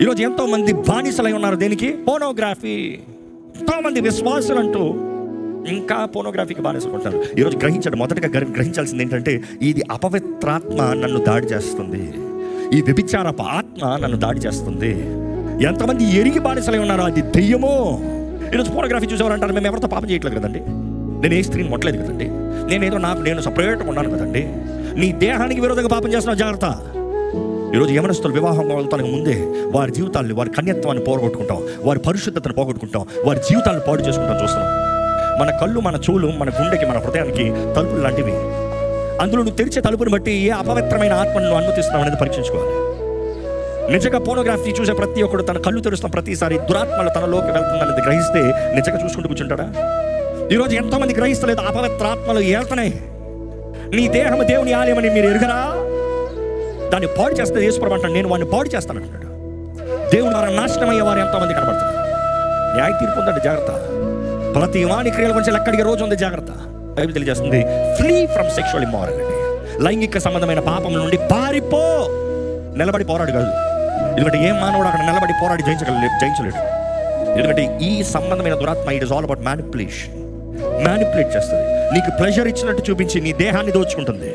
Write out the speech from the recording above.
ఈరోజు ఎంతో మంది బానిసలై ఉన్నారు దేనికి? పోనోగ్రఫీ. ఎంతో మంది విశ్వాసులు అంటూ ఇంకా పోనోగ్రఫీకి బానిసలు ఉంటారు. ఈరోజు మొదటగా గ్రహించాల్సింది ఏంటంటే, ఇది అపవిత్రాత్మ నన్ను దాడి చేస్తుంది, ఈ వ్యభిచారపు ఆత్మ నన్ను దాడి చేస్తుంది. ఎంతమంది ఎరిగి బానిసలై ఉన్నారు, అది దెయ్యమో. ఈరోజు పోనోగ్రఫీ చూసేవారు అంటారు, మేము ఎవరితో పాపం చేయట్లేదు కదండి, నేను ఏ స్త్రీని ముట్టలేదు కదండి, నేను సపరేట్గా ఉన్నాను కదండి. నీ దేహానికి విరోధంగా పాపం చేస్తున్నావు, జాగ్రత్త. ఈరోజు యవనస్తులు వివాహం వెళ్తానికి ముందే వారి జీవితాన్ని, వారి కన్యత్వాన్ని పోగొట్టుకుంటాం, వారి పరిశుద్ధతను పోగొట్టుకుంటాం, వారి జీవితాలను పాడు చేసుకుంటాం చూస్తున్నాం. మన కళ్ళు, మన చెవులు, మన గుండెకి, మన హృదయానికి తలుపులు లాంటివి. అందులో నువ్వు తెరిచే తలుపుని బట్టి ఏ అపవిత్రమైన ఆత్మను నువ్వు అనుమతిస్తున్నావు అనేది పరీక్షించుకోవాలి. నిజంగా పోనోగ్రఫీ చూసే ప్రతి ఒక్కడు తన కళ్ళు తెరుస్తున్న ప్రతిసారి దురాత్మలు తనలోకి వెళ్తుందనేది గ్రహిస్తే నిజంగా చూసుకుంటూ కూర్చుంటాడా? ఈరోజు ఎంతోమంది గ్రహిస్తలేదు, అపవిత్రాత్మలు ఏళ్తున్నాయి. నీ దేహం దేవుని ఆలయమని మీరు ఎరుగరా? దాన్ని పాడు చేస్తే యేసుప్రభువు అంటాడు, నేను వాడిని పాడు చేస్తాను అంటాడు. దేవుడు వారు నాశనం అయ్యేవారు ఎంతోమంది కనబడుతున్నారు. న్యాయ తీర్పు ఉందండి, జాగ్రత్త. ప్రతి వాని క్రియల గురించి లెక్కడికి రోజు ఉంది, జాగ్రత్త. బైబిల్ తెలియజేస్తుంది, ఫ్లీ ఫ్రమ్ సెక్షువల్ ఇమ్మారాలిటీ. లైంగిక సంబంధమైన పాపం నుండి పారిపో. నిలబడి పోరాడు కాదు. ఎందుకంటే ఏ మానవుడు అక్కడ నిలబడి పోరాడి జయించలేడు. ఎందుకంటే ఈ సంబంధమైన దురాత్మ, it is all about manipulate చేస్తుంది. నీకు ప్లెజర్ ఇచ్చినట్టు చూపించి నీ దేహాన్ని దోచుకుంటుంది.